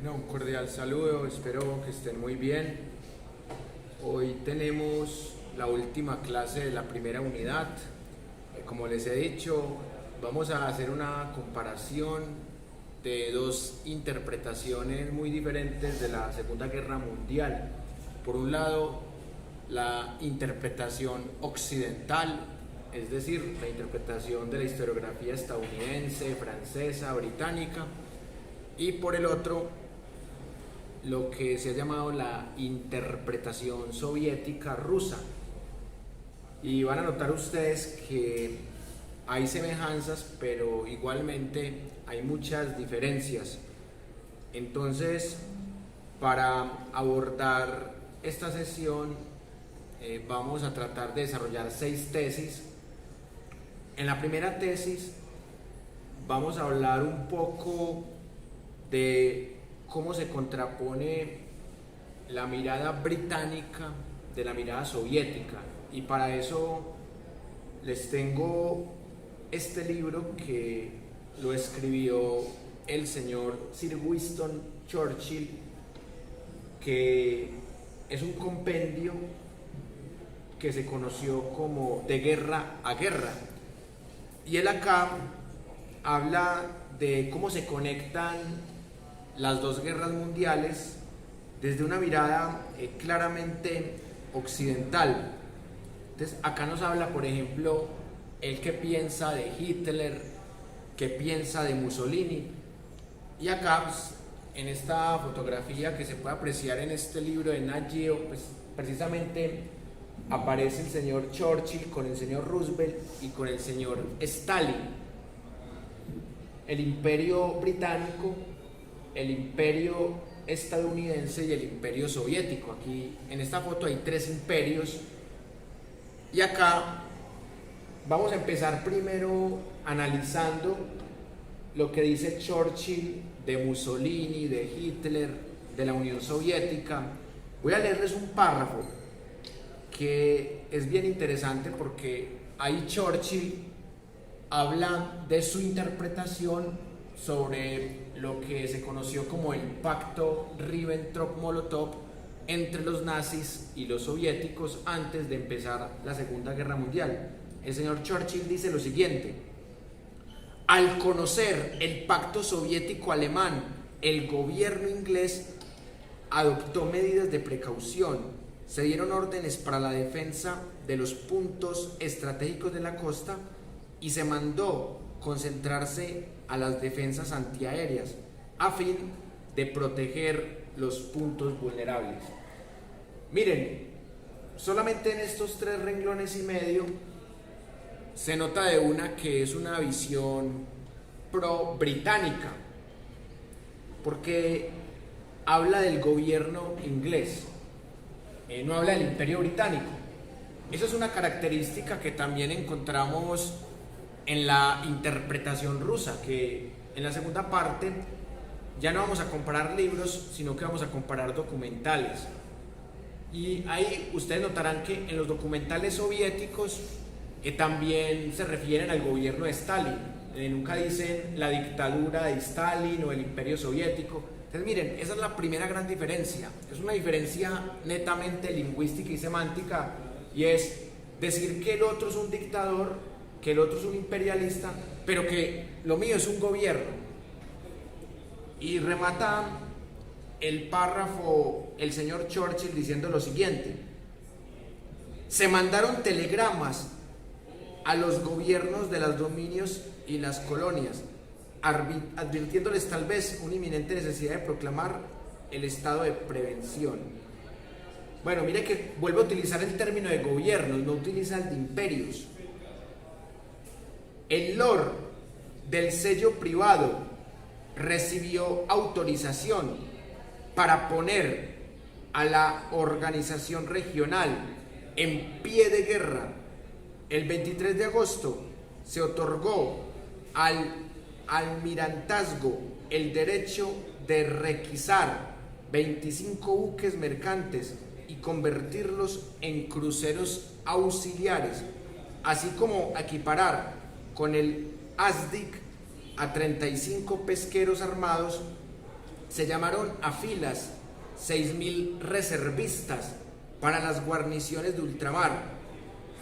Bueno, un cordial saludo, espero que estén muy bien. Hoy tenemos la última clase de la primera unidad. Como les he dicho, vamos a hacer una comparación de dos interpretaciones muy diferentes de la Segunda Guerra Mundial. Por un lado, la interpretación occidental, es decir, la interpretación de la historiografía estadounidense, francesa, británica, y por el otro, lo que se ha llamado la interpretación soviética rusa. Y van a notar ustedes que hay semejanzas, pero igualmente hay muchas diferencias. Entonces, para abordar esta sesión, vamos a tratar de desarrollar 6 tesis. En la primera tesis vamos a hablar un poco de cómo se contrapone la mirada británica de la mirada soviética, y para eso les tengo este libro que lo escribió el señor Sir Winston Churchill, que es un compendio que se conoció como De guerra a guerra, y él acá habla de cómo se conectan las dos guerras mundiales desde una mirada claramente occidental. Entonces acá nos habla, por ejemplo, el que piensa de Hitler, que piensa de Mussolini, y acá pues, en esta fotografía que se puede apreciar en este libro de Nat Geo, pues precisamente aparece el señor Churchill con el señor Roosevelt y con el señor Stalin. El imperio británico, el imperio estadounidense y el imperio soviético. Aquí en esta foto hay 3 imperios, y acá vamos a empezar primero analizando lo que dice Churchill de Mussolini, de Hitler, de la Unión Soviética. Voy a leerles un párrafo que es bien interesante porque ahí Churchill habla de su interpretación sobre lo que se conoció como el pacto Ribbentrop-Molotov entre los nazis y los soviéticos antes de empezar la Segunda Guerra Mundial. El señor Churchill dice lo siguiente: al conocer el pacto soviético-alemán, el gobierno inglés adoptó medidas de precaución, se dieron órdenes para la defensa de los puntos estratégicos de la costa y se mandó concentrarse a las defensas antiaéreas a fin de proteger los puntos vulnerables. Miren, solamente en estos 3 renglones y medio se nota de una que es una visión pro-británica, porque habla del gobierno inglés, no habla del imperio británico. Eso es una característica que también encontramos en la interpretación rusa, que en la segunda parte ya no vamos a comparar libros, sino que vamos a comparar documentales. Y ahí ustedes notarán que en los documentales soviéticos también se refieren al gobierno de Stalin. Nunca dicen la dictadura de Stalin o el imperio soviético. Entonces miren, esa es la primera gran diferencia. Es una diferencia netamente lingüística y semántica, y es decir que el otro es un dictador, que el otro es un imperialista, pero que lo mío es un gobierno. Y remata el párrafo el señor Churchill diciendo lo siguiente: se mandaron telegramas a los gobiernos de los dominios y las colonias, advirtiéndoles tal vez una inminente necesidad de proclamar el estado de prevención. Bueno, mire que vuelve a utilizar el término de gobiernos, no utiliza el de imperios. El Lord del sello privado recibió autorización para poner a la organización regional en pie de guerra. El 23 de agosto se otorgó al almirantazgo el derecho de requisar 25 buques mercantes y convertirlos en cruceros auxiliares, así como equiparar con el ASDIC a 35 pesqueros armados se llamaron a filas 6.000 reservistas para las guarniciones de ultramar.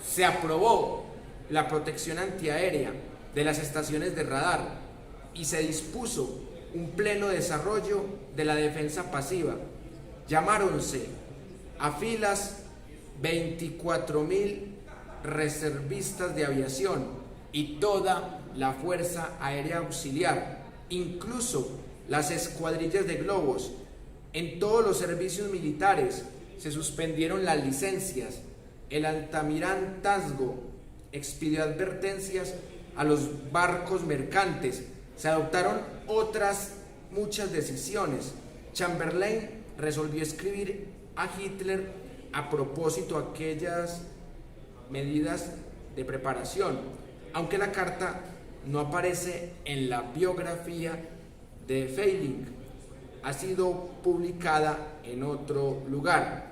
Se aprobó la protección antiaérea de las estaciones de radar y se dispuso un pleno desarrollo de la defensa pasiva. Llamáronse a filas 24.000 reservistas de aviación y toda la Fuerza Aérea Auxiliar, incluso las escuadrillas de globos. En todos los servicios militares se suspendieron las licencias. El altamirantazgo expidió advertencias a los barcos mercantes. Se adoptaron otras muchas decisiones. Chamberlain resolvió escribir a Hitler a propósito de aquellas medidas de preparación, aunque la carta no aparece en la biografía de Feiling, ha sido publicada en otro lugar.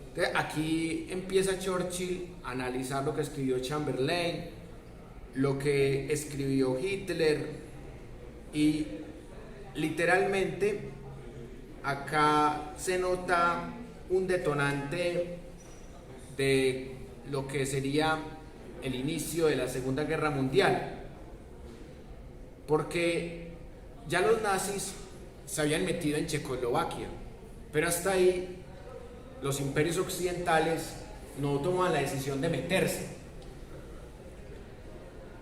Entonces, aquí empieza Churchill a analizar lo que escribió Chamberlain, lo que escribió Hitler, y literalmente acá se nota un detonante de lo que sería el inicio de la Segunda Guerra Mundial, porque ya los nazis se habían metido en Checoslovaquia, pero hasta ahí los imperios occidentales no tomaban la decisión de meterse.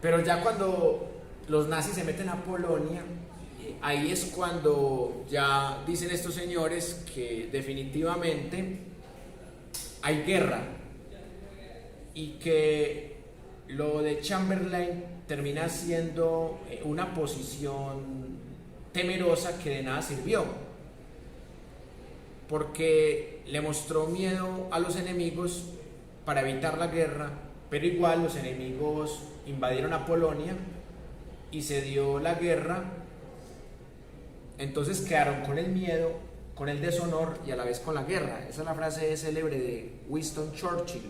Pero ya cuando los nazis se meten a Polonia, ahí es cuando ya dicen estos señores que definitivamente hay guerra y que lo de Chamberlain termina siendo una posición temerosa que de nada sirvió, porque le mostró miedo a los enemigos para evitar la guerra, pero igual los enemigos invadieron a Polonia y se dio la guerra. Entonces quedaron con el miedo, con el deshonor y a la vez con la guerra. Esa es la frase célebre de Winston Churchill.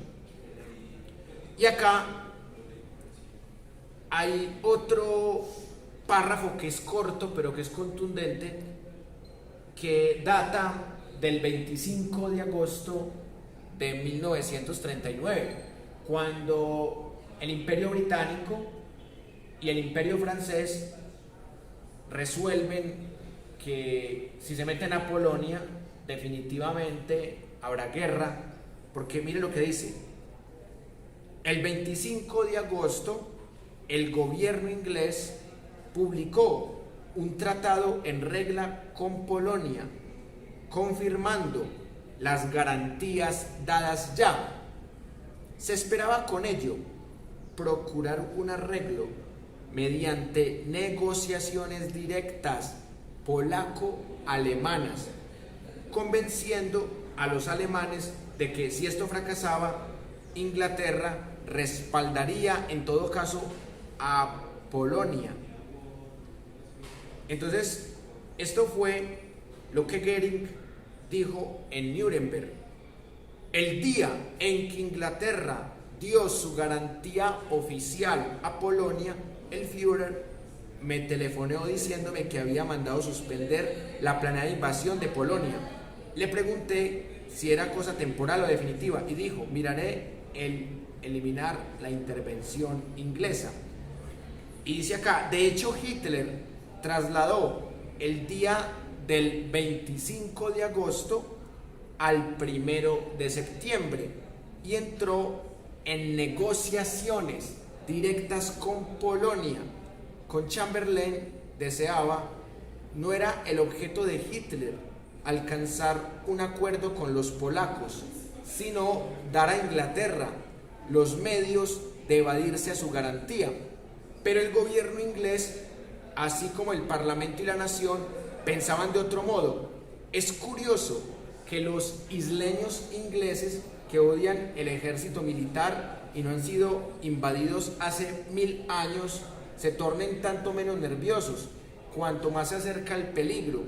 Y acá hay otro párrafo que es corto pero que es contundente, que data del 25 de agosto de 1939, cuando el Imperio Británico y el Imperio Francés resuelven que si se meten a Polonia definitivamente habrá guerra, porque mire lo que dice: el 25 de agosto el gobierno inglés publicó un tratado en regla con Polonia, confirmando las garantías dadas ya. Se esperaba con ello procurar un arreglo mediante negociaciones directas polaco-alemanas, convenciendo a los alemanes de que si esto fracasaba, Inglaterra respaldaría en todo caso a Polonia. Entonces, esto fue lo que Goering dijo en Nuremberg. El día en que Inglaterra dio su garantía oficial a Polonia, el Führer me telefoneó diciéndome que había mandado suspender la planeada invasión de Polonia. Le pregunté si era cosa temporal o definitiva y dijo: miraré el eliminar la intervención inglesa. Y dice acá: de hecho Hitler trasladó el día del 25 de agosto al 1 de septiembre y entró en negociaciones directas con Polonia. Con Chamberlain deseaba, no era el objeto de Hitler alcanzar un acuerdo con los polacos, sino dar a Inglaterra los medios de evadirse a su garantía. Pero el gobierno inglés, así como el Parlamento y la nación, pensaban de otro modo. Es curioso que los isleños ingleses, que odian el ejército militar y no han sido invadidos hace 1000 años, se tornen tanto menos nerviosos cuanto más se acerca el peligro,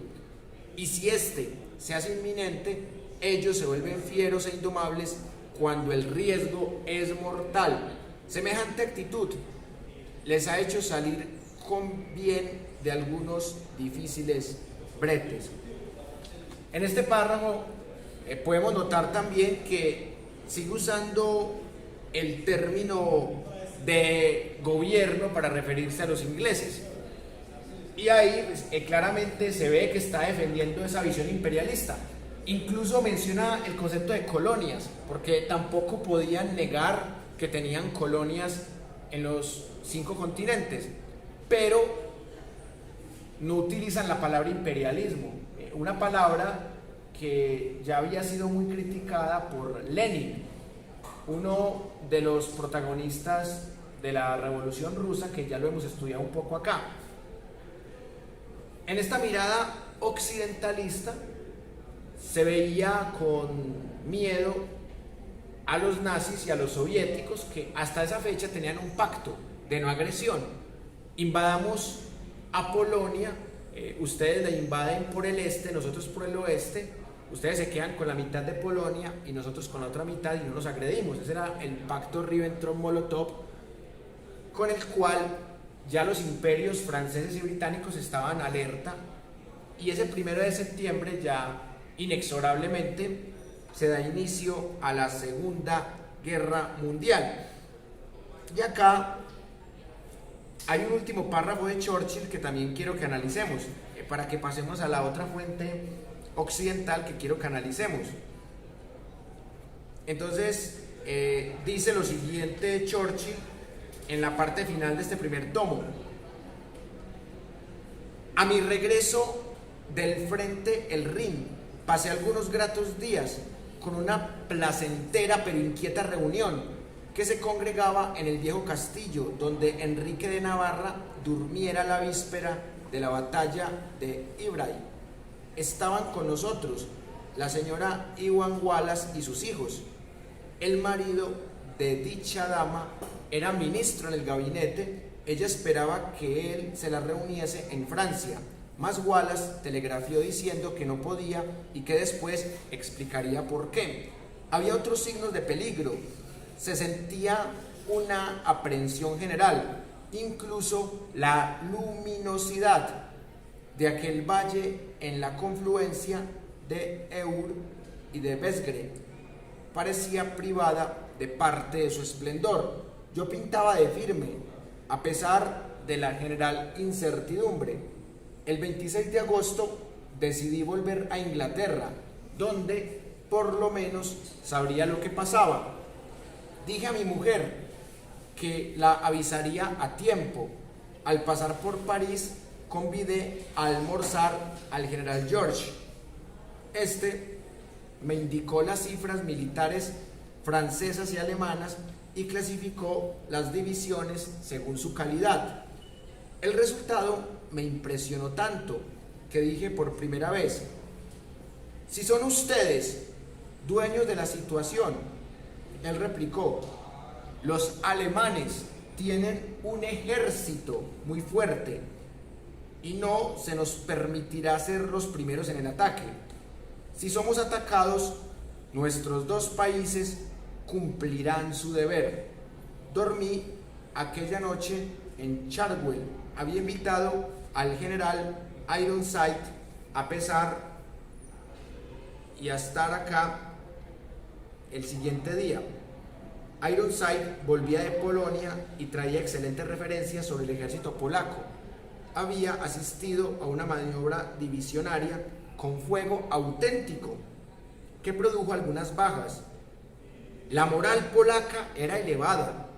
y si este se hace inminente, ellos se vuelven fieros e indomables cuando el riesgo es mortal. Semejante actitud les ha hecho salir con bien de algunos difíciles bretes. En este párrafo podemos notar también que sigue usando el término de gobierno para referirse a los ingleses. Y ahí pues, claramente se ve que está defendiendo esa visión imperialista. Incluso menciona el concepto de colonias, porque tampoco podían negar que tenían colonias en los 5 continentes, pero no utilizan la palabra imperialismo, una palabra que ya había sido muy criticada por Lenin, uno de los protagonistas de la Revolución Rusa, que ya lo hemos estudiado un poco acá. En esta mirada occidentalista se veía con miedo a los nazis y a los soviéticos, que hasta esa fecha tenían un pacto de no agresión. Invadamos a Polonia, ustedes la invaden por el este, nosotros por el oeste, ustedes se quedan con la mitad de Polonia y nosotros con la otra mitad y no nos agredimos. Ese era el pacto Ribbentrop-Molotov, con el cual ya los imperios franceses y británicos estaban alerta, y ese 1 de septiembre ya inexorablemente se da inicio a la Segunda Guerra Mundial. Y acá hay un último párrafo de Churchill que también quiero que analicemos, para que pasemos a la otra fuente occidental que quiero que analicemos. Entonces, dice lo siguiente Churchill en la parte final de este primer tomo: a mi regreso del frente el Rin, pasé algunos gratos días con una placentera pero inquieta reunión que se congregaba en el viejo castillo donde Enrique de Navarra durmiera la víspera de la batalla de Ivry. Estaban con nosotros la señora Iwan Wallace y sus hijos. El marido de dicha dama era ministro en el gabinete. Ella esperaba que él se la reuniese en Francia, mas Wallace telegrafió diciendo que no podía y que después explicaría por qué. Había otros signos de peligro. Se sentía una aprehensión general, incluso la luminosidad de aquel valle en la confluencia de Eur y de Vesgre parecía privada de parte de su esplendor. Yo pintaba de firme, a pesar de la general incertidumbre. El 26 de agosto decidí volver a Inglaterra, donde por lo menos sabría lo que pasaba. Dije a mi mujer que la avisaría a tiempo. Al pasar por París, convidé a almorzar al general George. Este me indicó las cifras militares francesas y alemanas y clasificó las divisiones según su calidad. El resultado me impresionó tanto que dije por primera vez: si son ustedes dueños de la situación. Él replicó: los alemanes tienen un ejército muy fuerte y no se nos permitirá ser los primeros en el ataque. Si somos atacados, nuestros 2 países cumplirán su deber. Dormí aquella noche en Chartwell. Había invitado al general Ironside a pesar y a estar acá el siguiente día. Ironside volvía de Polonia y traía excelentes referencias sobre el ejército polaco. Había asistido a una maniobra divisionaria con fuego auténtico que produjo algunas bajas. La moral polaca era elevada.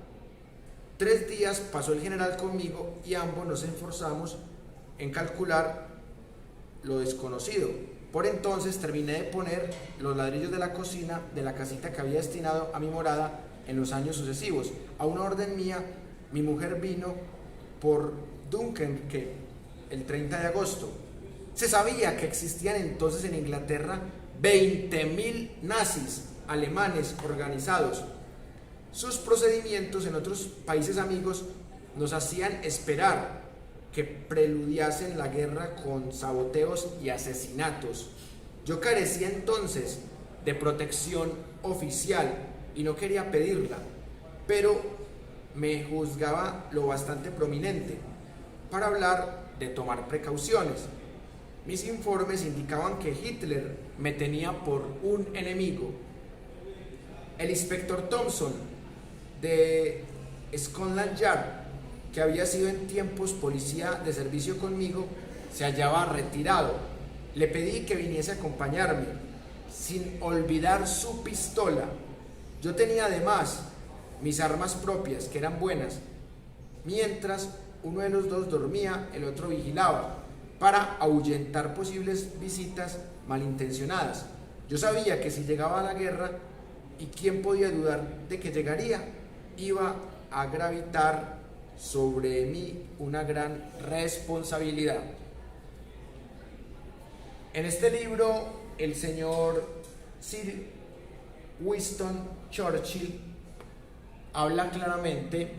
3 días pasó el general conmigo y ambos nos esforzamos en calcular lo desconocido. Por entonces terminé de poner los ladrillos de la cocina de la casita que había destinado a mi morada en los años sucesivos. A una orden mía, mi mujer vino por Dunkerque el 30 de agosto. Se sabía que existían entonces en Inglaterra 20.000 nazis alemanes organizados. Sus procedimientos en otros países amigos nos hacían esperar que preludiasen la guerra con saboteos y asesinatos. Yo carecía entonces de protección oficial y no quería pedirla, pero me juzgaba lo bastante prominente para hablar de tomar precauciones. mis informes indicaban que Hitler me tenía por un enemigo. El inspector Thompson de Scotland Yard, que había sido en tiempos policía de servicio conmigo, se hallaba retirado. Le pedí que viniese a acompañarme, sin olvidar su pistola. Yo tenía además mis armas propias, que eran buenas. Mientras uno de los dos dormía, el otro vigilaba, para ahuyentar posibles visitas malintencionadas. Yo sabía que si llegaba a la guerra, y quién podía dudar de que llegaría, iba a gravitar sobre mí una gran responsabilidad. En este libro, el señor Sir Winston Churchill habla claramente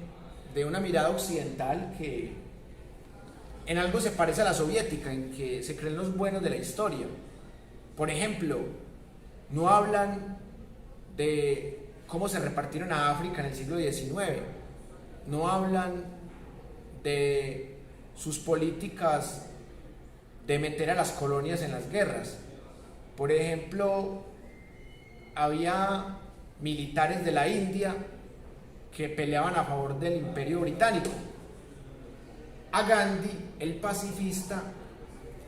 de una mirada occidental que en algo se parece a la soviética, en que se creen los buenos de la historia. Por ejemplo, no hablan de cómo se repartieron a África en el siglo XIX, no hablan de sus políticas de meter a las colonias en las guerras. Por ejemplo, había militares de la India que peleaban a favor del Imperio Británico. A Gandhi, el pacifista,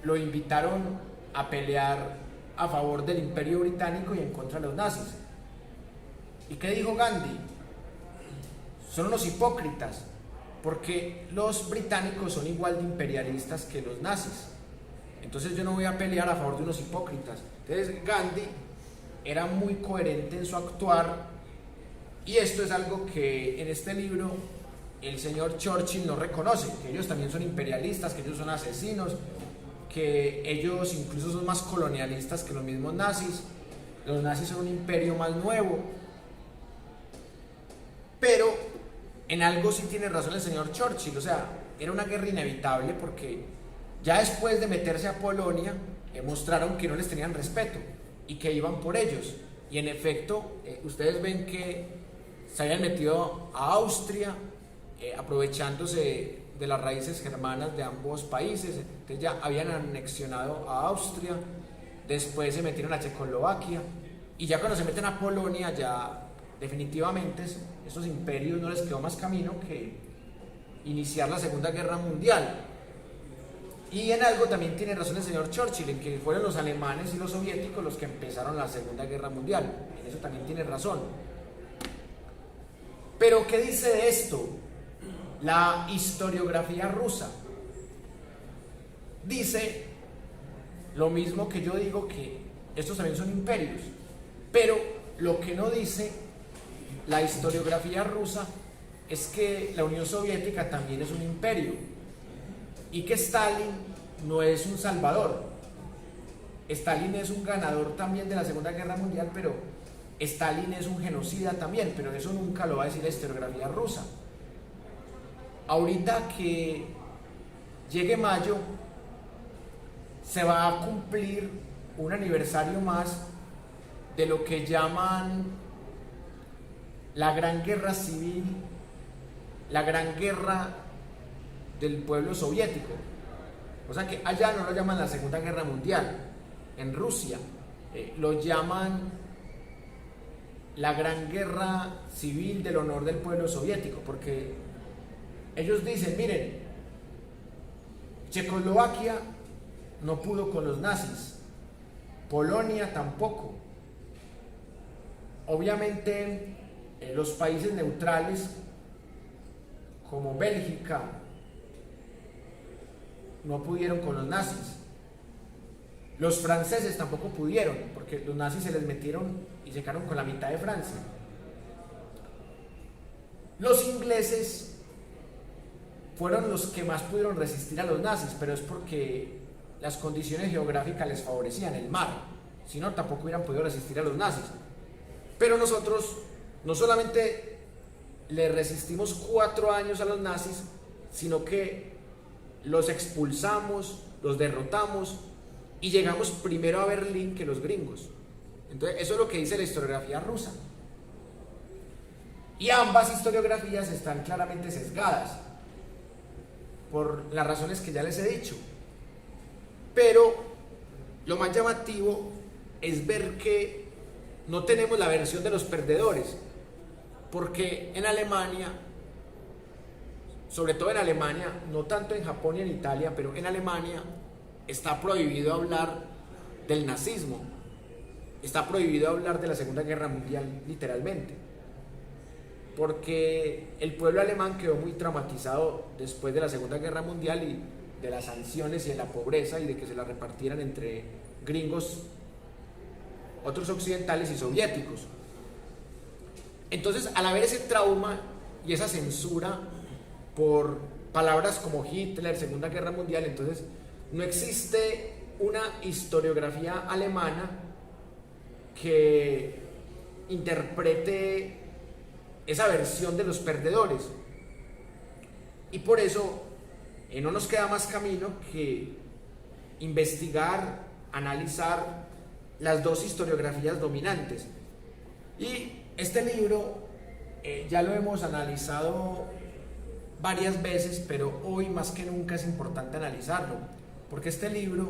lo invitaron a pelear a favor del Imperio Británico y en contra de los nazis. ¿Y qué dijo Gandhi? Son unos hipócritas, porque los británicos son igual de imperialistas que los nazis. Entonces yo no voy a pelear a favor de unos hipócritas. Entonces Gandhi era muy coherente en su actuar, y esto es algo que en este libro el señor Churchill no reconoce, que ellos también son imperialistas, que ellos son asesinos, que ellos incluso son más colonialistas que los mismos nazis. Los nazis son un imperio más nuevo. Pero en algo sí tiene razón el señor Churchill, o sea, era una guerra inevitable, porque ya después de meterse a Polonia mostraron que no les tenían respeto y que iban por ellos, y en efecto ustedes ven que se habían metido a Austria, aprovechándose de las raíces germanas de ambos países. Entonces ya habían anexionado a Austria, después se metieron a Checoslovaquia, y ya cuando se meten a Polonia, ya definitivamente esos imperios no les quedó más camino que iniciar la Segunda Guerra Mundial. Y en algo también tiene razón el señor Churchill, en que fueron los alemanes y los soviéticos los que empezaron la Segunda Guerra Mundial. En eso también tiene razón. Pero ¿qué dice de esto la historiografía rusa? Dice lo mismo que yo digo, que estos también son imperios, pero lo que no dice la historiografía rusa es que la Unión Soviética también es un imperio, y que Stalin no es un salvador. Stalin es un ganador también de la Segunda Guerra Mundial, pero Stalin es un genocida también, pero eso nunca lo va a decir la historiografía rusa. Ahorita que llegue mayo, se va a cumplir un aniversario más de lo que llaman la Gran Guerra Civil, la Gran Guerra del pueblo soviético. O sea que allá no lo llaman la Segunda Guerra Mundial. En Rusia lo llaman la Gran Guerra Civil del honor del pueblo soviético, porque ellos dicen, miren, Checoslovaquia no pudo con los nazis, Polonia tampoco. Obviamente los países neutrales como Bélgica no pudieron con los nazis. Los franceses tampoco pudieron, porque los nazis se les metieron y se quedaron con la mitad de Francia. Los ingleses fueron los que más pudieron resistir a los nazis, pero es porque las condiciones geográficas les favorecían, el mar. Si no, tampoco hubieran podido resistir a los nazis. Pero nosotros no solamente le resistimos 4 años a los nazis, sino que los expulsamos, los derrotamos, y llegamos primero a Berlín que los gringos. Entonces eso es lo que dice la historiografía rusa, y ambas historiografías están claramente sesgadas por las razones que ya les he dicho. Pero lo más llamativo es ver que no tenemos la versión de los perdedores, porque en Alemania, sobre todo en Alemania, no tanto en Japón y en Italia, pero en Alemania está prohibido hablar del nazismo, está prohibido hablar de la Segunda Guerra Mundial literalmente, porque el pueblo alemán quedó muy traumatizado después de la Segunda Guerra Mundial y de las sanciones y de la pobreza y de que se la repartieran entre gringos, otros occidentales y soviéticos. Entonces, al haber ese trauma y esa censura por palabras como Hitler, Segunda Guerra Mundial, entonces no existe una historiografía alemana que interprete esa versión de los perdedores. Y por eso no nos queda más camino que investigar, analizar las dos historiografías dominantes. Y este libro ya lo hemos analizado varias veces, pero hoy más que nunca es importante analizarlo, porque este libro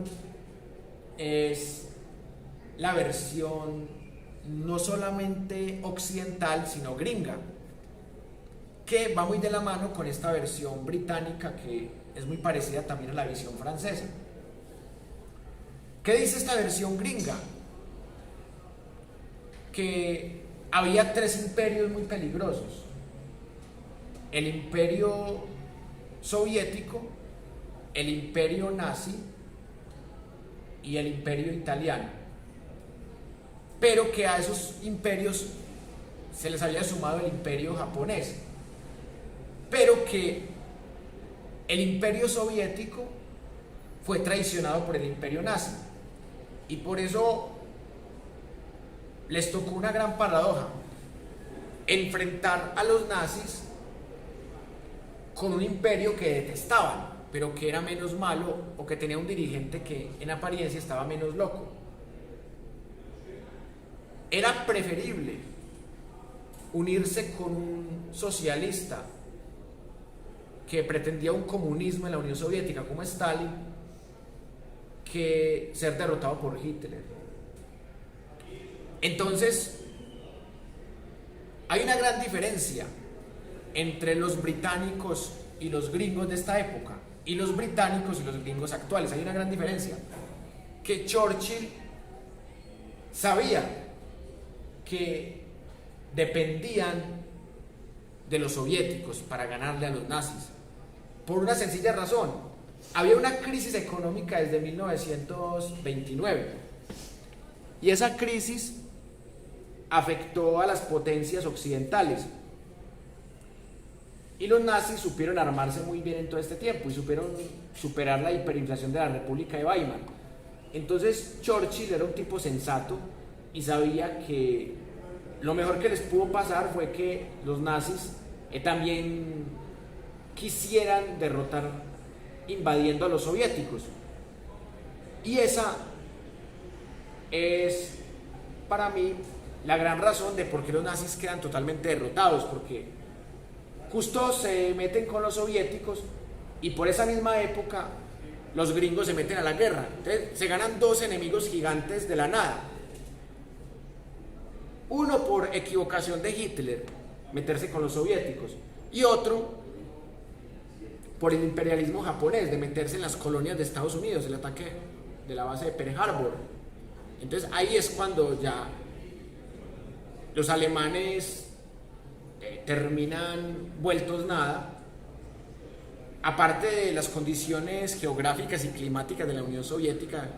es la versión no solamente occidental, sino gringa, que va muy de la mano con esta versión británica que es muy parecida también a la visión francesa. ¿Qué dice esta versión gringa? Que había tres imperios muy peligrosos: el imperio soviético, el imperio nazi y el imperio italiano, pero que a esos imperios se les había sumado el imperio japonés, pero que el imperio soviético fue traicionado por el imperio nazi, y por eso les tocó una gran paradoja: enfrentar a los nazis con un imperio que detestaban, pero que era menos malo, o que tenía un dirigente que en apariencia estaba menos loco. Era preferible unirse con un socialista que pretendía un comunismo en la Unión Soviética como Stalin, que ser derrotado por Hitler. Entonces, hay una gran diferencia entre los británicos y los gringos de esta época, y los británicos y los gringos actuales. Hay una gran diferencia, que Churchill sabía que dependían de los soviéticos para ganarle a los nazis, por una sencilla razón: había una crisis económica desde 1929, y esa crisis afectó a las potencias occidentales, y los nazis supieron armarse muy bien en todo este tiempo y supieron superar la hiperinflación de la República de Weimar. Entonces Churchill era un tipo sensato y sabía que lo mejor que les pudo pasar fue que los nazis también quisieran derrotar invadiendo a los soviéticos. Y esa es para mí la gran razón de por qué los nazis quedan totalmente derrotados, porque justo se meten con los soviéticos y por esa misma época los gringos se meten a la guerra. Entonces se ganan dos enemigos gigantes de la nada: uno por equivocación de Hitler, meterse con los soviéticos, y otro por el imperialismo japonés, de meterse en las colonias de Estados Unidos, el ataque de la base de Pearl Harbor. Entonces ahí es cuando ya los alemanes terminan vueltos nada, aparte de las condiciones geográficas y climáticas de la Unión Soviética,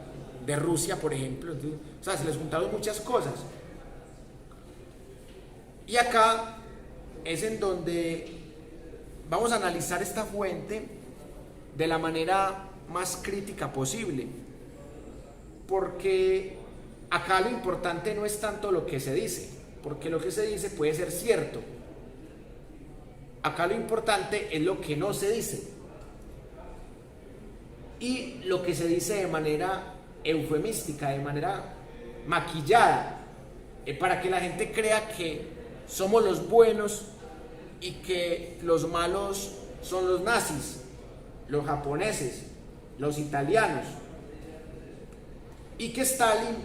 de Rusia por ejemplo. Entonces, o sea, se les juntaron muchas cosas. Y acá es en donde vamos a analizar esta fuente de la manera más crítica posible, porque acá lo importante no es tanto lo que se dice, porque lo que se dice puede ser cierto. Acá lo importante es lo que no se dice, y lo que se dice de manera eufemística, de manera maquillada, para que la gente crea que somos los buenos y que los malos son los nazis, los japoneses, los italianos. y que Stalin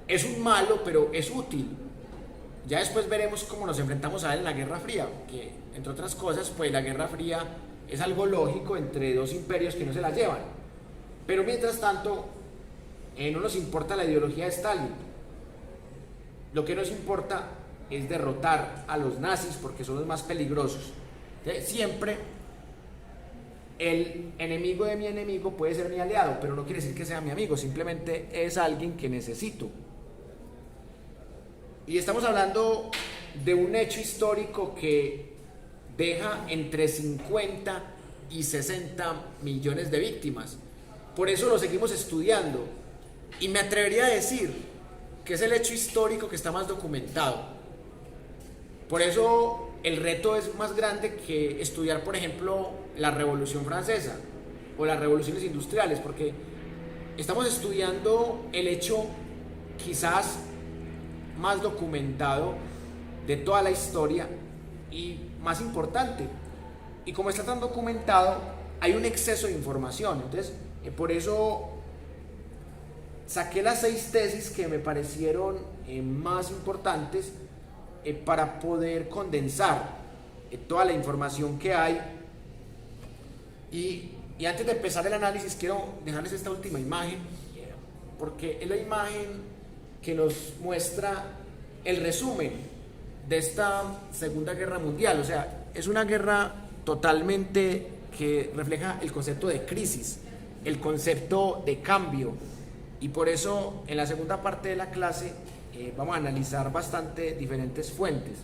es un malo, pero es útil. Ya después veremos cómo nos enfrentamos a él en la Guerra Fría, que entre otras cosas, pues la Guerra Fría es algo lógico entre dos imperios que no se la llevan. Pero mientras tanto, no nos importa la ideología de Stalin. Lo que nos importa es derrotar a los nazis porque son los más peligrosos. Entonces, siempre el enemigo de mi enemigo puede ser mi aliado, pero no quiere decir que sea mi amigo, simplemente es alguien que necesito. Y estamos hablando de un hecho histórico que deja entre 50 y 60 millones de víctimas. Por eso lo seguimos estudiando. Y me atrevería a decir que es el hecho histórico que está más documentado. Por eso el reto es más grande que estudiar, por ejemplo, la Revolución Francesa o las revoluciones industriales, porque estamos estudiando el hecho quizás más documentado de toda la historia y más importante. Y como está tan documentado, hay un exceso de información. Entonces, por eso saqué las 6 tesis que me parecieron más importantes para poder condensar toda la información que hay. Y antes de empezar el análisis, quiero dejarles esta última imagen, porque es la imagen que nos muestra el resumen de esta Segunda Guerra Mundial. O sea, es una guerra totalmente que refleja el concepto de crisis, el concepto de cambio, y por eso en la segunda parte de la clase vamos a analizar bastante diferentes fuentes.